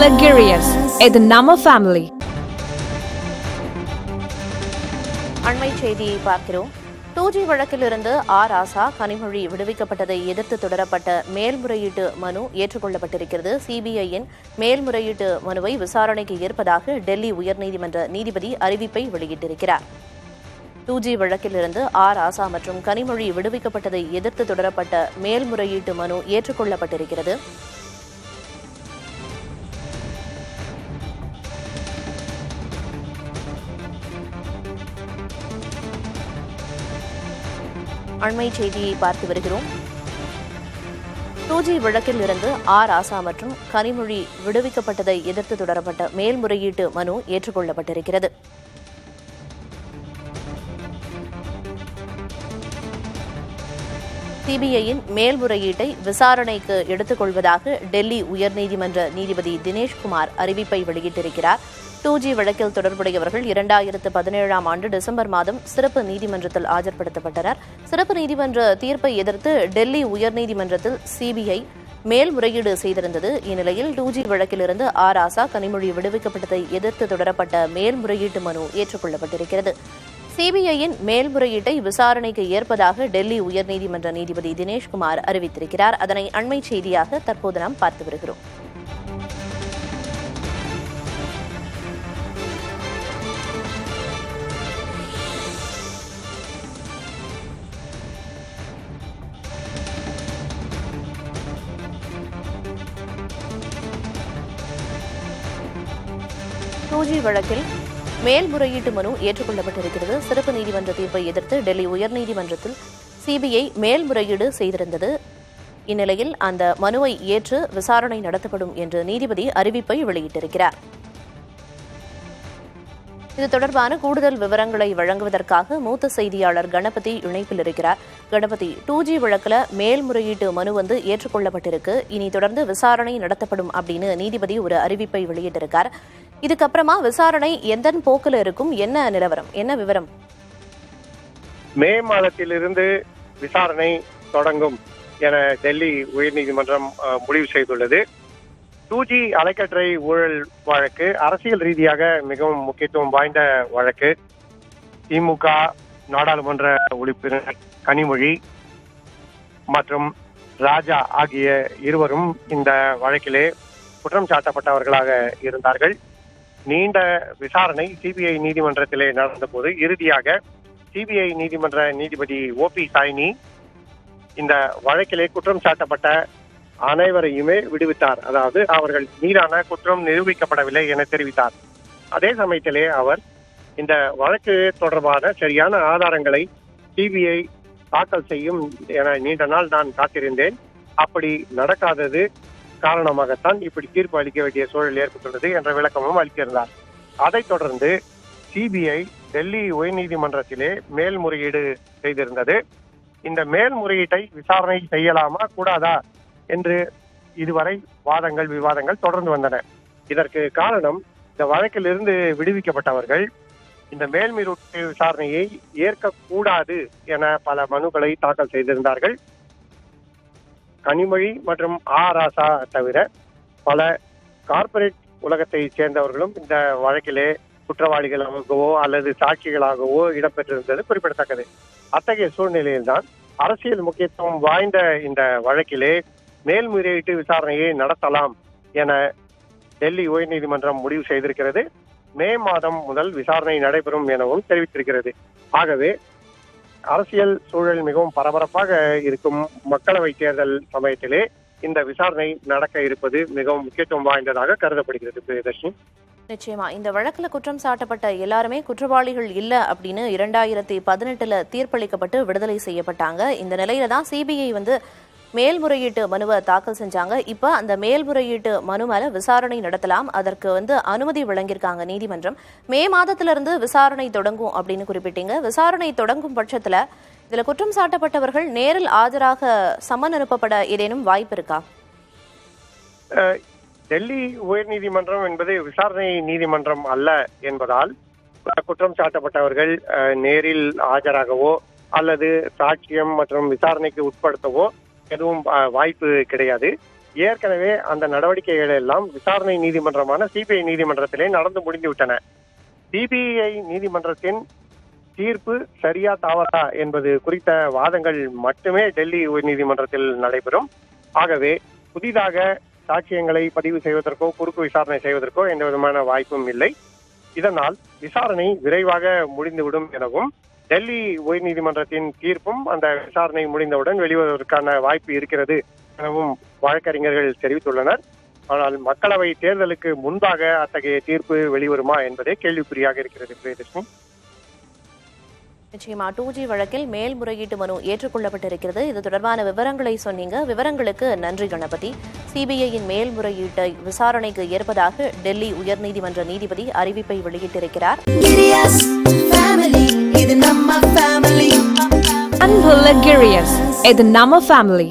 Luxurious. இது நம்ம family. அண்மை செய்தியை பார்க்கிறோம். 2G வழக்கிலிருந்து ராசா கனிமொழி விடுவிக்கப்பட்டதை எதிர்த்து தொடரப்பட்ட மேல்முறையீட்டு மனு ஏற்றுக்கொள்ளப்பட்டிருக்கிறது. சிபிஐயின் மேல்முறையீட்டு மனுவை விசாரணைக்கு ஏற்பதாக டெல்லி உயர்நீதிமன்ற நீதிபதி அறிவிப்பை வெளியிட்டிருக்கிறார். 2G வழக்கிலிருந்து ராசா மற்றும் கனிமொழி விடுவிக்கப்பட்டதை எதிர்த்து தொடரப்பட்ட மேல்முறையீட்டு மனு ஏற்றுக்கொள்ளப்பட்டிருக்கிறது. அண்மை செய்தியை பார்த்து வருகிறோம். 2G வழக்கில் இருந்து ராசா மற்றும் கனிமொழி விடுவிக்கப்பட்டதை எதிர்த்து தொடரப்பட்ட மேல்முறையீட்டு மனு ஏற்றுக்கொள்ளப்பட்டிருக்கிறது. சிபிஐயின் மேல்முறையீட்டை விசாரணைக்கு எடுத்துக் கொள்வதாக டெல்லி உயர்நீதிமன்ற நீதிபதி தினேஷ்குமார் அறிவிப்பை வெளியிட்டிருக்கிறார். 2G வழக்கில் தொடர்புடையவர்கள் 2017ஆம் ஆண்டு டிசம்பர் மாதம் சிறப்பு நீதிமன்றத்தில் ஆஜர்படுத்தப்பட்டனர். சிறப்பு நீதிமன்ற தீர்ப்பை எதிர்த்து டெல்லி உயர்நீதிமன்றத்தில் சிபிஐ மேல்முறையீடு செய்திருந்தது. இந்நிலையில் 2G வழக்கிலிருந்து ராசா கனிமொழி விடுவிக்கப்பட்டதை எதிர்த்து தொடரப்பட்ட மேல்முறையீட்டு மனு ஏற்றுக்கொள்ளப்பட்டிருக்கிறது. சிபிஐயின் மேல்முறையீட்டை விசாரணைக்கு ஏற்பதாக டெல்லி உயர்நீதிமன்ற நீதிபதி தினேஷ்குமார் அறிவித்திருக்கிறார். அதனை அண்மை செய்தியாக தற்போது நாம் பார்த்து வருகிறோம். டூஜி வழக்கில் மேல்முறையீட்டு மனு ஏற்றுக்கொள்ளப்பட்டிருக்கிறது. சிறப்பு நீதிமன்ற தீர்ப்பை எதிர்த்து டெல்லி உயர்நீதிமன்றத்தில் சிபிஐ மேல்முறையீடு செய்திருந்தது. இந்நிலையில் அந்த மனுவை ஏற்று விசாரணை நடத்தப்படும் என்று நீதிபதி அறிவிப்பை வெளியிட்டிருக்கிறார். இது தொடர்பான கூடுதல் விவரங்களை வழங்குவதற்காக மூத்த செய்தியாளர் கணபதி இணைப்பில் இருக்கிறார். கணபதி, 2G வழக்கில் மேல்முறையீட்டு மனு ஏற்றுக்கொள்ளப்பட்டிருக்கு. இனி தொடர்ந்து விசாரணை நடத்தப்படும் அப்படின்னு நீதிபதி ஒரு அறிவிப்பை வெளியிட்டிருக்கார். இதுக்கப்புறமா விசாரணை எந்த போக்கில் இருக்கும், என்ன நிலவரம், என்ன விவரம்? மே மாதத்திலிருந்து விசாரணை தொடங்கும் என டெல்லி உயர்நீதிமன்றம் முடிவு செய்துள்ளது. 2G அலைக்கற்றை ஊழல் வழக்கு அரசியல் ரீதியாக மிகவும் முக்கியத்துவம் வாய்ந்த வழக்கு. திமுக நாடாளுமன்ற உறுப்பினர் கனிமொழி மற்றும் ராஜா ஆகிய இருவரும் இந்த வழக்கிலே குற்றம் சாட்டப்பட்டவர்களாக இருந்தார்கள். நீண்ட விசாரணை சிபிஐ நீதிமன்றத்திலே நடந்தபோது இறுதியாக சிபிஐ நீதிமன்ற நீதிபதி OP சாய்னி இந்த வழக்கிலே குற்றம் சாட்டப்பட்ட அனைவரையுமே விடுவித்தார். அதாவது அவர்கள் மீதான குற்றம் நிரூபிக்கப்படவில்லை என தெரிவித்தார். அதே சமயத்திலே அவர் இந்த வழக்கு தொடர்பான சரியான ஆதாரங்களை சிபிஐ தாக்கல் செய்யும் என நீண்ட நாள் நான் காத்திருந்தேன். அப்படி நடக்காதது காரணமாகத்தான் இப்படி தீர்ப்பு அளிக்க வேண்டிய சூழல் ஏற்பட்டுள்ளது என்ற விளக்கமும் அளித்திருந்தார். அதைத் தொடர்ந்து சிபிஐ டெல்லி உயர்நீதிமன்றத்திலே மேல்முறையீடு செய்திருந்தது. இந்த மேல்முறையீட்டை விசாரணை செய்யலாமா கூடாதா என்று இதுவரை வாதங்கள் விவாதங்கள் தொடர்ந்து வந்தன. இதற்கு காரணம், இந்த வழக்கிலிருந்து விடுவிக்கப்பட்டவர்கள் இந்த மேல்முறையீட்டு விசாரணையை ஏற்கக்கூடாது என பல மனுக்களை தாக்கல் செய்திருந்தார்கள். கனிமொழி மற்றும் ராசா தவிர பல கார்ப்பரேட் உலகத்தை சேர்ந்தவர்களும் இந்த வழக்கிலே குற்றவாளிகளாகவோ அல்லது சாட்சிகளாகவோ இடம்பெற்றிருந்தது குறிப்பிடத்தக்கது. அத்தகைய சூழ்நிலையில்தான் அரசியல் முக்கியத்துவம் வாய்ந்த இந்த வழக்கிலே மேல்முறையீட்டு விசாரணையை நடத்தலாம் என டெல்லி உயர்நீதிமன்றம் முடிவு செய்திருக்கிறது. மே மாதம் முதல் விசாரணை நடைபெறும் எனவும் தெரிவித்திருக்கிறது. ஆகவே அரசியல் சூழல் மிகவும் பரபரப்பாக இருக்கும் மக்களவை தேர்தல் சமயத்திலே இந்த விசாரணை நடக்க இருப்பது மிகவும் முக்கியத்துவம் வாய்ந்ததாக கருதப்படுகிறது. பிரியதர்ஷினி, நிச்சயமா இந்த வழக்கில் குற்றம் சாட்டப்பட்ட எல்லாருமே குற்றவாளிகள் இல்ல அப்படின்னு 2018 தீர்ப்பளிக்கப்பட்டு விடுதலை செய்யப்பட்டாங்க. இந்த நிலையில தான் சிபிஐ மேல்முறையீட்டு மனுவை தாக்கல் செஞ்சாங்க. இப்ப அந்த மேல்முறையீட்டு மனு மேல விசாரணை நடத்தலாம், அதற்கு அனுமதி வழங்கியிருக்காங்க நீதிமன்றம். மே மாதத்திலிருந்து விசாரணை தொடங்கும் அப்படின்னு குறிப்பிட்டீங்க. விசாரணை தொடங்கும் பட்சத்துல இதுல குற்றம் சாட்டப்பட்டவர்கள் நேரில் ஆஜராக சம்மன் அனுப்பப்பட ஏதேனும் வாய்ப்பு இருக்கா? டெல்லி உயர்நீதிமன்றம் என்பது விசாரணை நீதிமன்றம் அல்ல என்பதால் குற்றம் சாட்டப்பட்டவர்கள் நேரில் ஆஜராகவோ அல்லது சாட்சியம் மற்றும் விசாரணைக்கு உட்படுத்தவோ எதுவும் வாய்ப்பு கிடையாது. ஏற்கனவே அந்த நடவடிக்கைகள் எல்லாம் விசாரணை நீதிமன்றமான சிபிஐ நீதிமன்றத்திலே நடந்து முடிந்துவிட்டன. சிபிஐ நீதிமன்றத்தின் தீர்ப்பு சரியா தவறா என்பது குறித்த வாதங்கள் மட்டுமே டெல்லி உயர்நீதிமன்றத்தில் நடைபெறும். ஆகவே புதிதாக சாட்சியங்களை பதிவு செய்வதற்கோ குறுக்கு விசாரணை செய்வதற்கோ எந்த விதமான வாய்ப்பும் இல்லை. இதனால் விசாரணை விரைவாக முடிந்துவிடும் எனவும் டெல்லி உயர்நீதிமன்றத்தின் தீர்ப்பும் அந்த விசாரணை முடிந்தவுடன் வெளிவருவதற்கான வாய்ப்பு இருக்கிறது எனவும் வழக்கறிஞர்கள் தெரிவித்துள்ளனர். ஆனால் மக்களவை தேர்தலுக்கு முன்பாக அத்தகைய தீர்ப்பு வெளிவருமா என்பதே கேள்விக்குறியாக இருக்கிறது. பிரியதர்ஷினி, நிச்சயமா 2G வழக்கில் மேல்முறையீட்டு மனு ஏற்றுக்கொள்ளப்பட்டிருக்கிறது. இது தொடர்பான விவரங்களை சொன்னீங்க. விவரங்களுக்கு நன்றி கணபதி. சிபிஐயின் மேல்முறையீட்டை விசாரணைக்கு ஏற்பதாக டெல்லி உயர்நீதிமன்ற நீதிபதி அறிவிப்பை வெளியிட்டிருக்கிறார். அன்புள்ள கிரியஸ், இது நம்ம ஃபேமிலி.